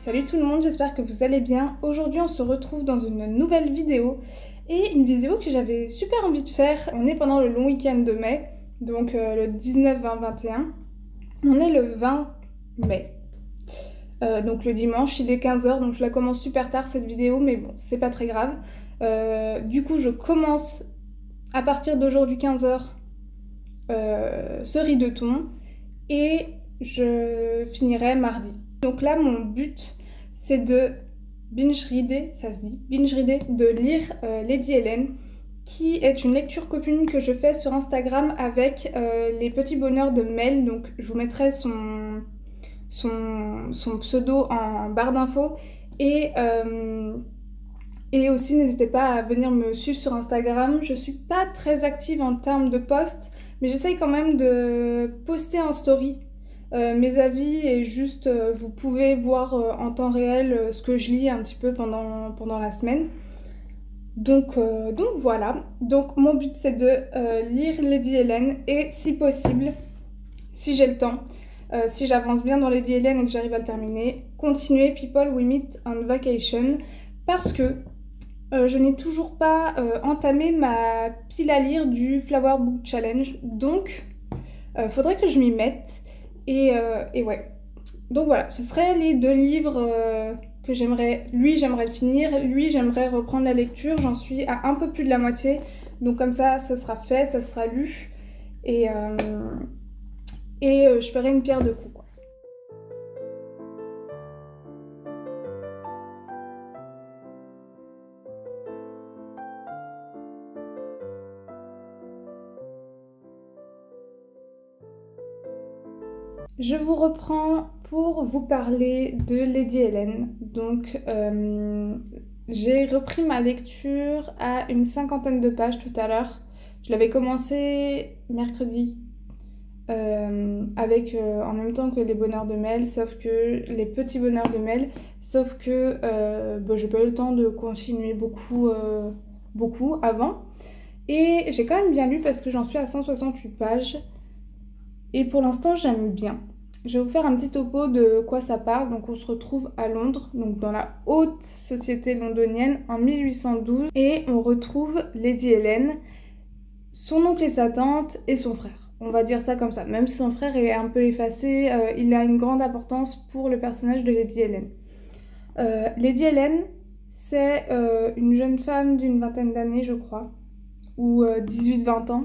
Salut tout le monde, j'espère que vous allez bien. Aujourd'hui on se retrouve dans une nouvelle vidéo et une vidéo que j'avais super envie de faire. On est pendant le long week-end de mai, donc le 19, 20, 21. On est le 20 mai, donc le dimanche, il est 15h, donc je la commence super tard cette vidéo, mais bon, c'est pas très grave. Du coup je commence à partir d'aujourd'hui 15h ce riz de thon et je finirai mardi. Donc là mon but c'est de binge-reader, ça se dit, binge-reader, de lire Lady Helen, qui est une lecture commune que je fais sur Instagram avec les petits bonheurs de Mel. Donc je vous mettrai son pseudo en barre d'infos et aussi n'hésitez pas à venir me suivre sur Instagram. Je suis pas très active en termes de posts, mais j'essaye quand même de poster en story mes avis et juste vous pouvez voir en temps réel ce que je lis un petit peu pendant la semaine. Donc voilà, donc mon but c'est de lire Lady Helen et si possible, si j'ai le temps, si j'avance bien dans Lady Helen et que j'arrive à le terminer, continuer People We Meet on Vacation parce que je n'ai toujours pas entamé ma pile à lire du Flower Book Challenge, donc faudrait que je m'y mette. Et ouais, donc voilà, ce seraient les deux livres que j'aimerais, lui j'aimerais le finir, lui j'aimerais reprendre la lecture, j'en suis à un peu plus de la moitié, donc comme ça sera fait, ça sera lu, et je ferai une pierre deux coups, quoi. Je vous reprends pour vous parler de Lady Helen. Donc j'ai repris ma lecture à une 50aine de pages tout à l'heure. Je l'avais commencé mercredi avec en même temps que les bonheurs de Mel, sauf que les petits bonheurs de Mel, sauf que j'ai pas eu le temps de continuer beaucoup avant. Et j'ai quand même bien lu parce que j'en suis à 168 pages. Et pour l'instant, j'aime bien. Je vais vous faire un petit topo de quoi ça parle. Donc on se retrouve à Londres, donc dans la haute société londonienne en 1812. Et on retrouve Lady Helen, son oncle et sa tante et son frère. On va dire ça comme ça. Même si son frère est un peu effacé, il a une grande importance pour le personnage de Lady Helen. Lady Helen, c'est une jeune femme d'une vingtaine d'années, je crois, ou 18-20 ans.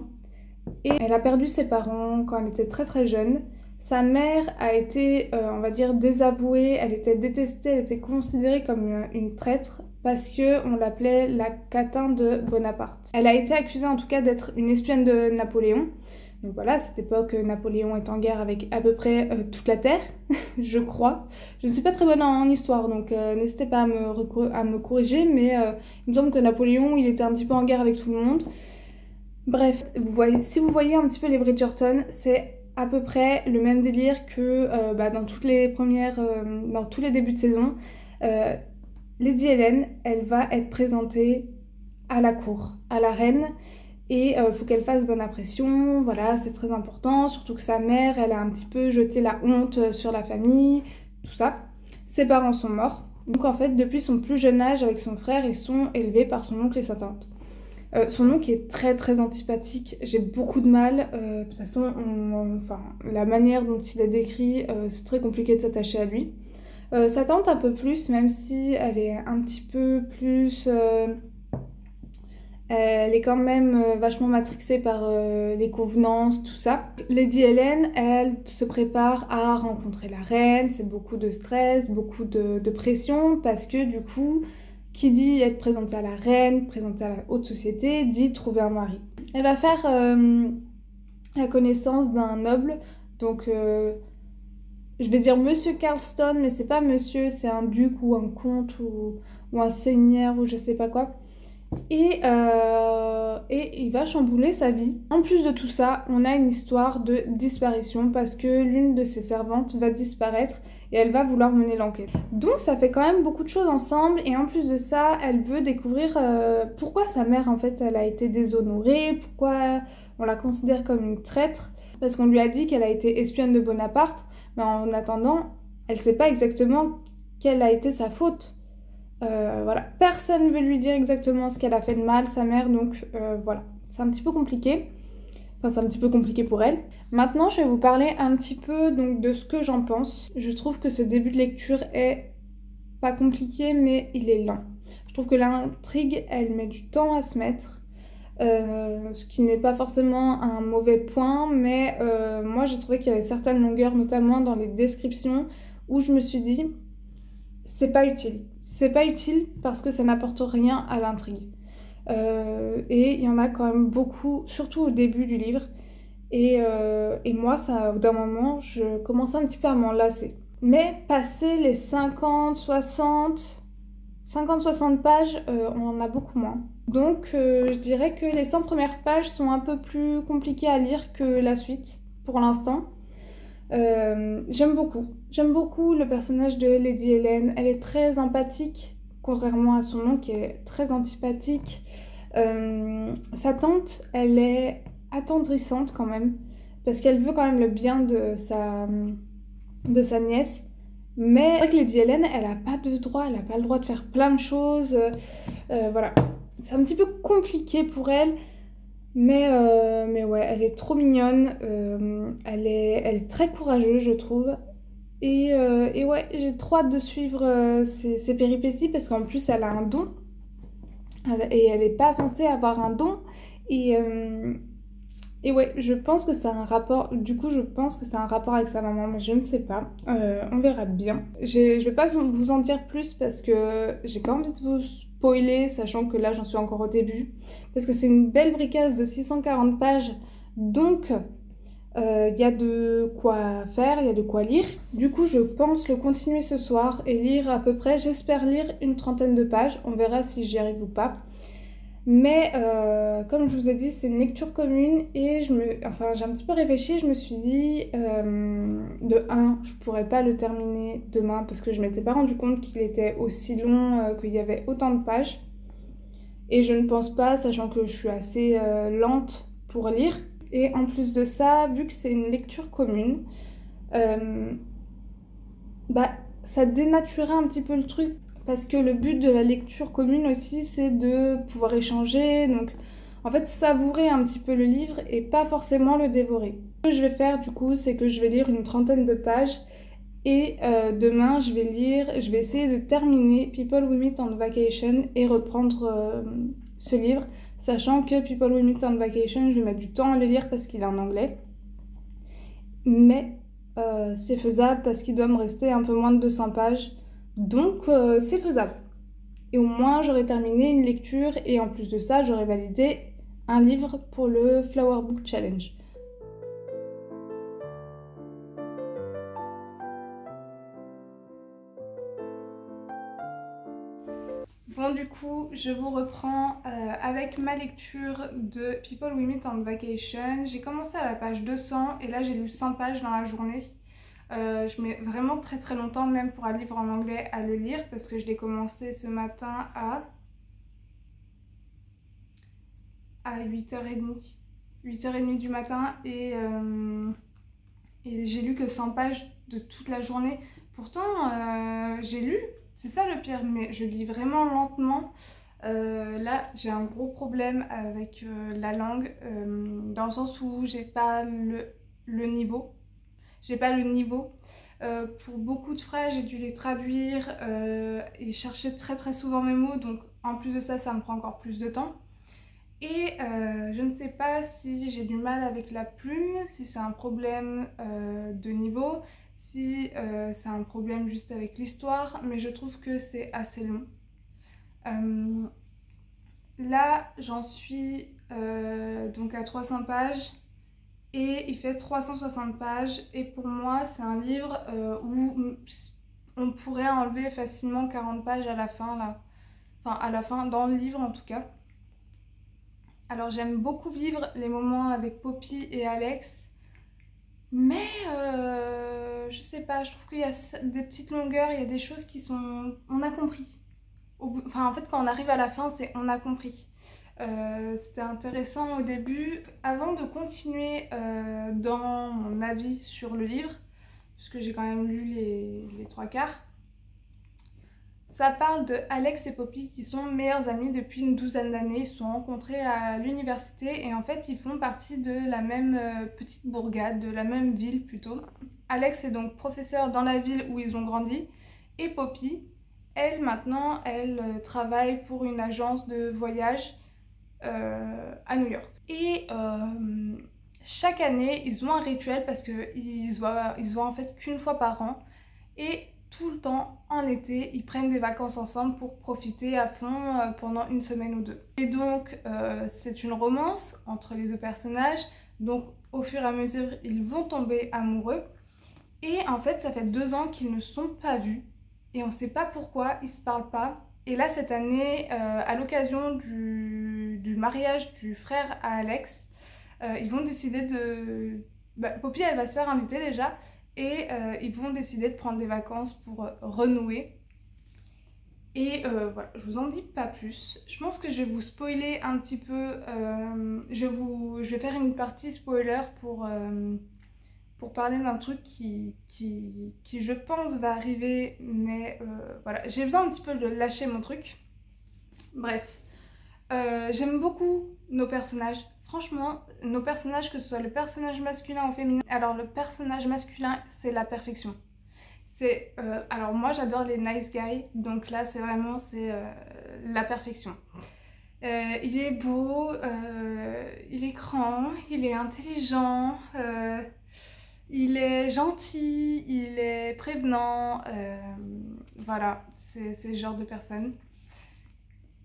Et elle a perdu ses parents quand elle était très très jeune. Sa mère a été, on va dire, désavouée, elle était détestée, elle était considérée comme une traître parce qu'on l'appelait la catin de Bonaparte. Elle a été accusée en tout cas d'être une espionne de Napoléon. Donc voilà, à cette époque, Napoléon est en guerre avec à peu près toute la Terre, je crois. Je ne suis pas très bonne en histoire, donc n'hésitez pas à me corriger, mais il me semble que Napoléon, il était un petit peu en guerre avec tout le monde. Bref, si vous voyez un petit peu les Bridgerton, c'est à peu près le même délire que dans dans tous les débuts de saison. Lady Helen, elle va être présentée à la cour, à la reine, et il faut qu'elle fasse bonne impression, voilà, c'est très important, surtout que sa mère, elle a un petit peu jeté la honte sur la famille, tout ça. Ses parents sont morts, donc en fait, depuis son plus jeune âge avec son frère, ils sont élevés par son oncle et sa tante. Son oncle est très très antipathique, j'ai beaucoup de mal, de toute façon, la manière dont il est décrit, c'est très compliqué de s'attacher à lui. Sa tante un peu plus, même si elle est un petit peu plus... elle est quand même vachement matrixée par les convenances, tout ça. Lady Helen, elle se prépare à rencontrer la reine, c'est beaucoup de stress, beaucoup de pression, parce que du coup... Qui dit être présentée à la reine, présentée à la haute société, dit trouver un mari. Elle va faire la connaissance d'un noble, donc je vais dire Monsieur Carlston, mais c'est pas monsieur, c'est un duc ou un comte ou un seigneur ou je sais pas quoi. Et il va chambouler sa vie. En plus de tout ça, on a une histoire de disparition parce que l'une de ses servantes va disparaître et elle va vouloir mener l'enquête. Donc ça fait quand même beaucoup de choses ensemble et en plus de ça, elle veut découvrir pourquoi sa mère en fait elle a été déshonorée, pourquoi on la considère comme une traître, parce qu'on lui a dit qu'elle a été espionne de Bonaparte, mais en attendant, elle sait pas exactement quelle a été sa faute. Voilà, personne ne veut lui dire exactement ce qu'elle a fait de mal, sa mère, donc voilà, c'est un petit peu compliqué. Enfin, c'est un petit peu compliqué pour elle. Maintenant, je vais vous parler un petit peu donc, de ce que j'en pense. Je trouve que ce début de lecture est pas compliqué, mais il est lent. Je trouve que l'intrigue, elle met du temps à se mettre. Ce qui n'est pas forcément un mauvais point, mais moi j'ai trouvé qu'il y avait certaines longueurs, notamment dans les descriptions, où je me suis dit, c'est pas utile. C'est pas utile parce que ça n'apporte rien à l'intrigue. Et il y en a quand même beaucoup, surtout au début du livre. Et moi, ça, au bout d'un moment, je commençais un petit peu à m'en lasser. Mais passer les 50-60 pages, on en a beaucoup moins. Donc je dirais que les 100 premières pages sont un peu plus compliquées à lire que la suite, pour l'instant. J'aime beaucoup le personnage de Lady Hélène. Elle est très empathique, contrairement à son nom qui est très antipathique. Sa tante, elle est attendrissante quand même, parce qu'elle veut quand même le bien de sa nièce. Mais c'est vrai que Lady Hélène, elle a pas de droit, elle a pas le droit de faire plein de choses. Voilà, c'est un petit peu compliqué pour elle. Mais ouais, elle est trop mignonne. Elle est très courageuse, je trouve. Et ouais, j'ai trop hâte de suivre ses péripéties parce qu'en plus, elle a un don. Et elle n'est pas censée avoir un don. Et ouais, je pense que c'est un rapport. Du coup, je pense que c'est un rapport avec sa maman, mais je ne sais pas. On verra bien. Je vais pas vous en dire plus parce que j'ai pas envie de vous spoiler, sachant que là, j'en suis encore au début. Parce que c'est une belle bricasse de 640 pages. Donc, il y a de quoi faire, il y a de quoi lire. Du coup, je pense le continuer ce soir et lire à peu près, j'espère lire une 30aine de pages. On verra si j'y arrive ou pas. Mais comme je vous ai dit, c'est une lecture commune et j'ai un petit peu réfléchi. Je me suis dit, de 1, je pourrais pas le terminer demain parce que je m'étais pas rendu compte qu'il était aussi long, qu'il y avait autant de pages. Et je ne pense pas, sachant que je suis assez lente pour lire. Et en plus de ça, vu que c'est une lecture commune, ça dénaturait un petit peu le truc. Parce que le but de la lecture commune aussi, c'est de pouvoir échanger, donc en fait savourer un petit peu le livre et pas forcément le dévorer. Ce que je vais faire du coup, c'est que je vais lire une 30aine de pages et demain je vais essayer de terminer People We Meet on Vacation et reprendre ce livre, sachant que People We Meet on Vacation, je vais mettre du temps à le lire parce qu'il est en anglais. Mais c'est faisable parce qu'il doit me rester un peu moins de 200 pages. Donc c'est faisable. Et au moins j'aurai terminé une lecture et en plus de ça j'aurai validé un livre pour le Flower Book Challenge. Bon du coup je vous reprends avec ma lecture de People We Meet on Vacation. J'ai commencé à la page 200 et là j'ai lu 100 pages dans la journée. Je mets vraiment très très longtemps même pour un livre en anglais à le lire parce que je l'ai commencé ce matin à 8h30. 8h30 du matin et j'ai lu que 100 pages de toute la journée. Pourtant j'ai lu, c'est ça le pire, mais je lis vraiment lentement. Là j'ai un gros problème avec la langue dans le sens où j'ai pas le niveau. J'ai pas le niveau. Pour beaucoup de phrases, j'ai dû les traduire et chercher très très souvent mes mots. Donc en plus de ça, ça me prend encore plus de temps. Et je ne sais pas si j'ai du mal avec la plume, si c'est un problème de niveau, si c'est un problème juste avec l'histoire. Mais je trouve que c'est assez long. Là, j'en suis donc à 300 pages. Et il fait 360 pages et pour moi c'est un livre où on pourrait enlever facilement 40 pages à la fin là. Enfin à la fin dans le livre en tout cas. Alors j'aime beaucoup vivre les moments avec Poppy et Alex. Mais je sais pas, je trouve qu'il y a des petites longueurs, il y a des choses qui sont... On a compris. Enfin en fait quand on arrive à la fin c'est on a compris. C'était intéressant au début. Avant de continuer dans mon avis sur le livre, puisque j'ai quand même lu les 3 quarts, Ça parle de Alex et Poppy qui sont meilleurs amis depuis une douzaine d'années. Ils se sont rencontrés à l'université et en fait ils font partie de la même petite bourgade, de la même ville plutôt. Alex est donc professeur dans la ville où ils ont grandi et Poppy, elle maintenant, elle travaille pour une agence de voyage à New York. Et chaque année ils ont un rituel parce qu'ils se voient en fait qu'une fois par an et tout le temps, en été, ils prennent des vacances ensemble pour profiter à fond pendant une semaine ou deux. Et donc, c'est une romance entre les deux personnages. Donc, au fur et à mesure, ils vont tomber amoureux. Et en fait, ça fait 2 ans qu'ils ne sont pas vus. Et on ne sait pas pourquoi, ils ne se parlent pas. Et là, cette année, à l'occasion du mariage du frère à Alex, ils vont décider de... Poppy, elle va se faire inviter déjà. Et ils vont décider de prendre des vacances pour renouer. Et voilà, je vous en dis pas plus. Je pense que je vais vous spoiler un petit peu. Je vais faire une partie spoiler pour parler d'un truc qui, je pense, va arriver. Mais voilà, j'ai besoin un petit peu de lâcher mon truc. Bref, j'aime beaucoup nos personnages. Franchement, nos personnages, que ce soit le personnage masculin ou féminin, alors le personnage masculin, c'est la perfection. Alors moi j'adore les nice guys, donc là c'est vraiment la perfection. Il est beau, il est grand, il est intelligent, il est gentil, il est prévenant, voilà, c'est le genre de personne.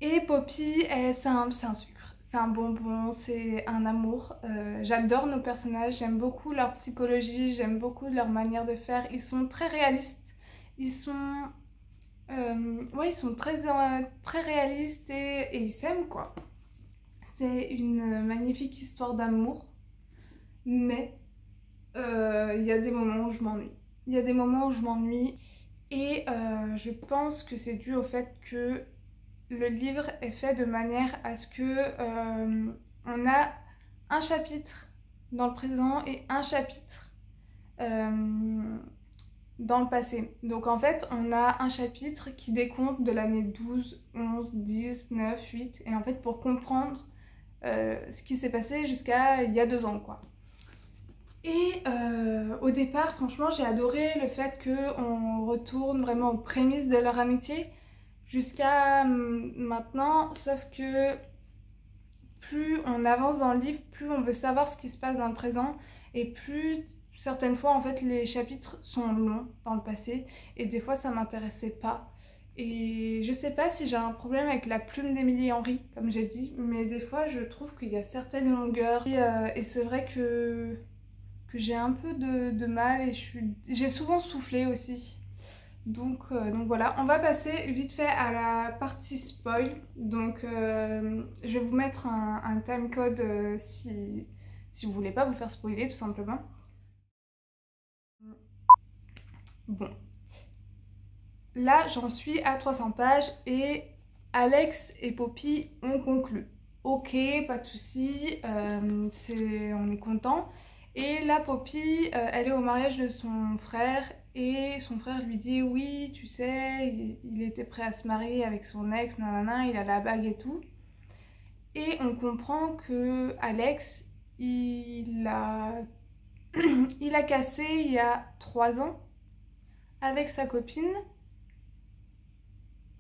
Et Poppy, c'est un sucre, c'est un bonbon, c'est un amour. J'adore nos personnages, j'aime beaucoup leur psychologie, j'aime beaucoup leur manière de faire. Ils sont très réalistes, ils sont, ouais, ils sont très réalistes et ils s'aiment quoi. C'est une magnifique histoire d'amour, mais il y a des moments où je m'ennuie. Il y a des moments où je m'ennuie et je pense que c'est dû au fait que le livre est fait de manière à ce que on a un chapitre dans le présent et un chapitre dans le passé. Donc en fait, on a un chapitre qui décompte de l'année 12, 11, 10, 9, 8. Et en fait, pour comprendre ce qui s'est passé jusqu'à il y a 2 ans, quoi. Et au départ, franchement, j'ai adoré le fait qu'on retourne vraiment aux prémices de leur amitié jusqu'à maintenant, sauf que plus on avance dans le livre, plus on veut savoir ce qui se passe dans le présent et plus certaines fois en fait les chapitres sont longs dans le passé et des fois ça m'intéressait pas. Et je sais pas si j'ai un problème avec la plume d'Émilie Henry, comme j'ai dit, mais des fois je trouve qu'il y a certaines longueurs et c'est vrai que j'ai un peu de mal et j'ai souvent soufflé aussi. Donc voilà, on va passer vite fait à la partie spoil. Donc je vais vous mettre un timecode si vous voulez pas vous faire spoiler tout simplement. Bon, là j'en suis à 300 pages et Alex et Poppy ont conclu. Ok, pas de souci, on est content. Et là Poppy, elle est au mariage de son frère et son frère lui dit oui, tu sais, il était prêt à se marier avec son ex, nanana, il a la bague et tout. Et on comprend que Alex, il a cassé il y a 3 ans avec sa copine.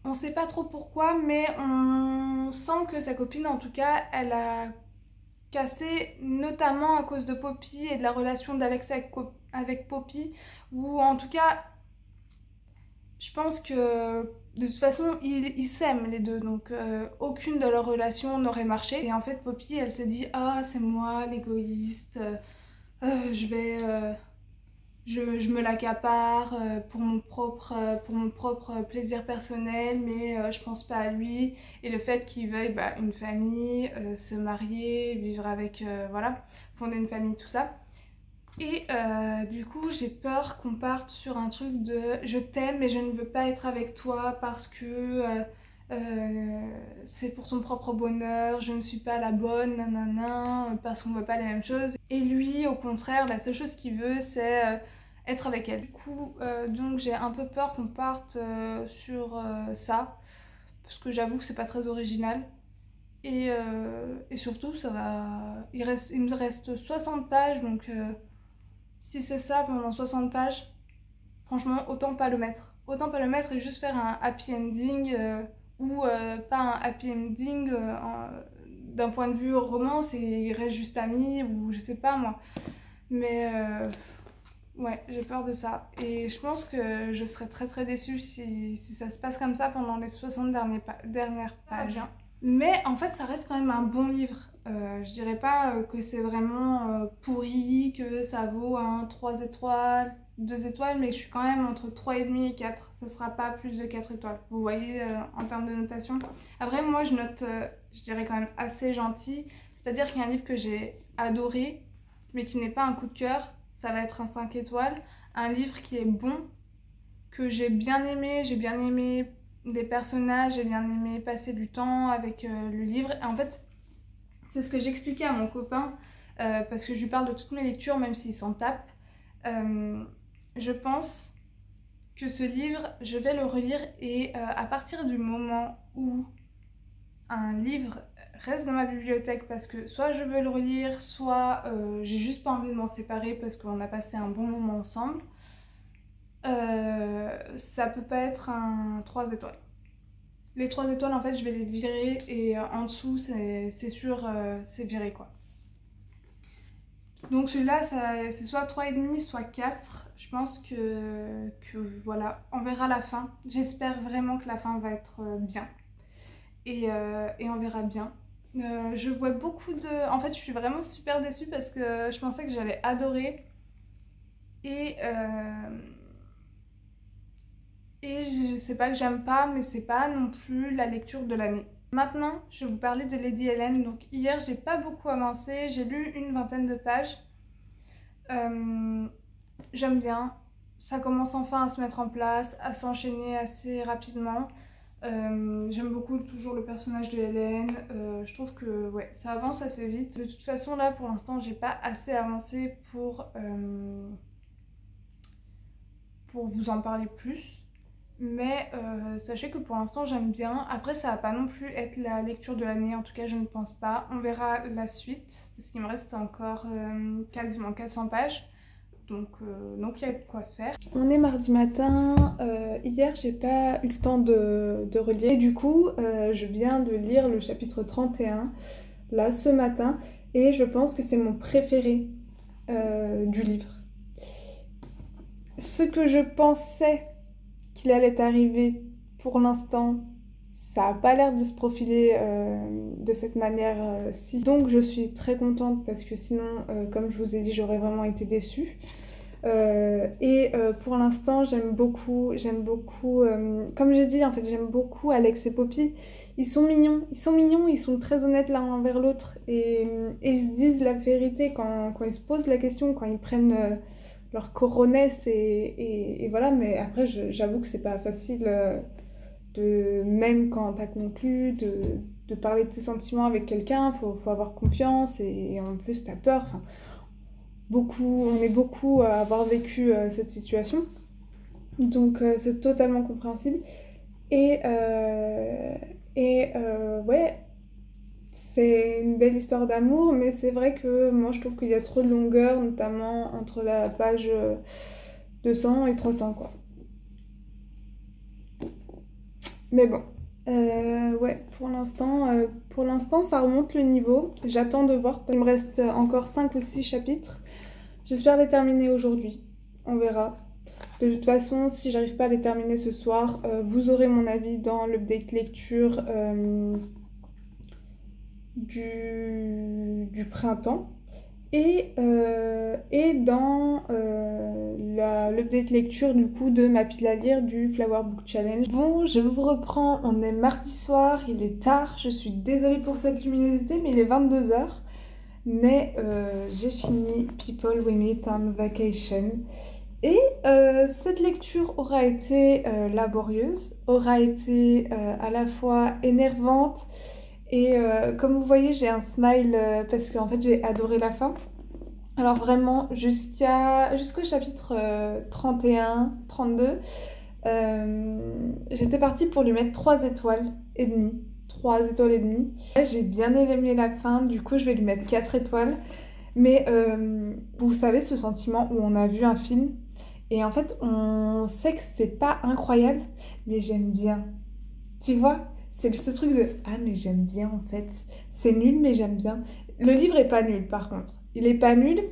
On sait pas trop pourquoi, mais on sent que sa copine, en tout cas, elle a cassé notamment à cause de Poppy et de la relation d'Alex avec Poppy, ou en tout cas, je pense que de toute façon, ils s'aiment les deux, donc aucune de leurs relations n'aurait marché. Et en fait, Poppy, elle se dit « Ah, c'est moi l'égoïste, je me l'accapare pour mon propre plaisir personnel, mais je pense pas à lui. » Et le fait qu'il veuille une famille, se marier, vivre avec, voilà, fonder une famille, tout ça. Et du coup, j'ai peur qu'on parte sur un truc de je t'aime mais je ne veux pas être avec toi parce que c'est pour ton propre bonheur, je ne suis pas la bonne, nanana, parce qu'on veut pas les mêmes choses. Et lui, au contraire, la seule chose qu'il veut, c'est être avec elle. Du coup, donc j'ai un peu peur qu'on parte sur ça, parce que j'avoue que c'est pas très original. Et surtout, il me reste 60 pages, donc si c'est ça pendant 60 pages, franchement, autant pas le mettre. Autant pas le mettre et juste faire un happy ending ou pas un happy ending d'un point de vue romance et ils restent juste amis ou je sais pas moi. Mais ouais, j'ai peur de ça. Et je pense que je serais très déçue si ça se passe comme ça pendant les 60 dernières pages. Mais en fait, ça reste quand même un bon livre. Je dirais pas que c'est vraiment pourri, que ça vaut un 3 étoiles, 2 étoiles, mais je suis quand même entre 3,5 et 4. Ça sera pas plus de 4 étoiles. Vous voyez, en termes de notation. Après, moi, je note, je dirais quand même assez gentil. C'est-à-dire qu'il y a un livre que j'ai adoré, mais qui n'est pas un coup de cœur. Ça va être un 5 étoiles. Un livre qui est bon, que j'ai bien aimé les personnages, j'ai bien aimé passer du temps avec le livre. Et en fait, c'est ce que j'expliquais à mon copain, parce que je lui parle de toutes mes lectures, même s'il s'en tape. Je pense que ce livre, je vais le relire et à partir du moment où un livre reste dans ma bibliothèque parce que soit je veux le relire, soit j'ai juste pas envie de m'en séparer parce qu'on a passé un bon moment ensemble, ça peut pas être un 3 étoiles. Les 3 étoiles, en fait, je vais les virer et en dessous, c'est sûr, c'est viré quoi. Donc celui-là, c'est soit 3,5, soit 4. Je pense que voilà, on verra la fin. J'espère vraiment que la fin va être bien. Et on verra bien. Je vois beaucoup de... En fait, je suis vraiment super déçue parce que je pensais que j'allais adorer. Et je sais pas que j'aime pas, mais c'est pas non plus la lecture de l'année. Maintenant, je vais vous parler de Lady Helen. Donc hier, j'ai pas beaucoup avancé, j'ai lu une vingtaine de pages. J'aime bien, ça commence enfin à se mettre en place, à s'enchaîner assez rapidement. J'aime beaucoup toujours le personnage de Helen, je trouve que ouais, ça avance assez vite. De toute façon là pour l'instant j'ai pas assez avancé pour vous en parler plus. Mais sachez que pour l'instant j'aime bien. Après ça va pas non plus être la lecture de l'année, en tout cas je ne pense pas. On verra la suite, parce qu'il me reste encore quasiment 400 pages. Donc il y a de quoi faire. On est mardi matin, hier j'ai pas eu le temps de relire. Et du coup je viens de lire le chapitre 31 là ce matin. Et je pense que c'est mon préféré du livre. Ce que je pensais qu'il allait arriver pour l'instant, ça n'a pas l'air de se profiler de cette manière-ci. Donc je suis très contente parce que sinon, comme je vous ai dit, j'aurais vraiment été déçue. Pour l'instant, j'aime beaucoup, comme j'ai dit en fait, j'aime beaucoup Alex et Poppy. Ils sont mignons, ils sont très honnêtes l'un envers l'autre et ils se disent la vérité quand ils se posent la question, quand ils prennent leur coronesse et voilà. Mais après j'avoue que c'est pas facile même quand t'as conclu de parler de tes sentiments avec quelqu'un, faut avoir confiance et en plus t'as peur. Enfin, on est beaucoup à avoir vécu cette situation, donc c'est totalement compréhensible. Ouais, c'est une belle histoire d'amour, mais c'est vrai que moi je trouve qu'il y a trop de longueur, notamment entre la page 200 et 300 quoi. Mais bon, ouais, pour l'instant ça remonte le niveau. J'attends de voir, il me reste encore 5 ou 6 chapitres. J'espère les terminer aujourd'hui, on verra. De toute façon, si j'arrive pas à les terminer ce soir, vous aurez mon avis dans l'update lecture du printemps et dans l'update lecture du coup de ma pile à lire du Flower Book Challenge. Bon, je vous reprends, on est mardi soir, il est tard, je suis désolée pour cette luminosité, mais il est 22h. Mais j'ai fini People We Meet on Vacation. Et cette lecture aura été laborieuse, aura été à la fois énervante et comme vous voyez j'ai un smile parce qu'en fait j'ai adoré la fin. Alors vraiment, jusqu'au chapitre 31, 32, j'étais partie pour lui mettre 3 étoiles et demie. 3 étoiles et demie. J'ai bien aimé la fin, du coup je vais lui mettre 4 étoiles. Mais vous savez ce sentiment où on a vu un film et en fait on sait que c'est pas incroyable, mais j'aime bien. Tu vois? C'est ce truc de ah mais j'aime bien en fait. C'est nul mais j'aime bien. Le livre est pas nul par contre. Il est pas nul.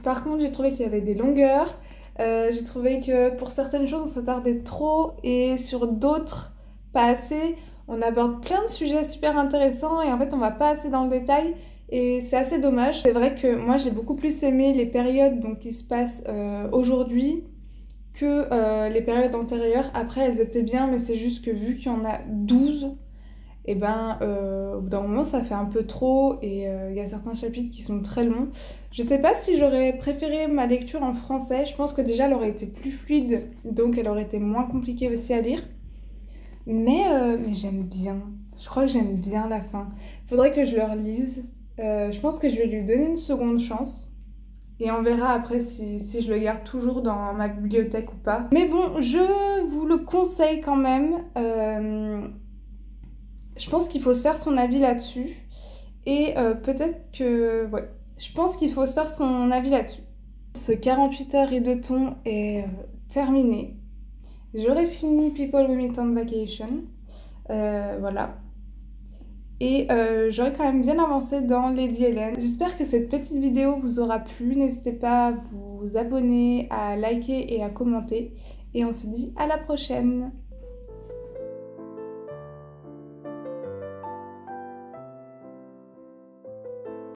Par contre j'ai trouvé qu'il y avait des longueurs. J'ai trouvé que pour certaines choses on s'attardait trop et sur d'autres pas assez. On aborde plein de sujets super intéressants et en fait on va pas assez dans le détail et c'est assez dommage. C'est vrai que moi j'ai beaucoup plus aimé les périodes donc, qui se passent aujourd'hui que les périodes antérieures. Après elles étaient bien mais c'est juste que vu qu'il y en a 12, et ben au bout d'un moment ça fait un peu trop et il y a certains chapitres qui sont très longs. Je sais pas si j'aurais préféré ma lecture en français, je pense que déjà elle aurait été plus fluide donc elle aurait été moins compliquée aussi à lire. Mais j'aime bien, je crois que j'aime bien la fin. Faudrait que je le relise. Je pense que je vais lui donner une seconde chance. Et on verra après si je le garde toujours dans ma bibliothèque ou pas. Mais bon, je vous le conseille quand même. Je pense qu'il faut se faire son avis là-dessus. Et peut-être que... Ouais, je pense qu'il faut se faire son avis là-dessus. Ce 48 heures et 2 tons est terminé. J'aurais fini People Vomit on Vacation. Voilà. Et j'aurais quand même bien avancé dans Lady Helen. J'espère que cette petite vidéo vous aura plu. N'hésitez pas à vous abonner, à liker et à commenter. Et on se dit à la prochaine.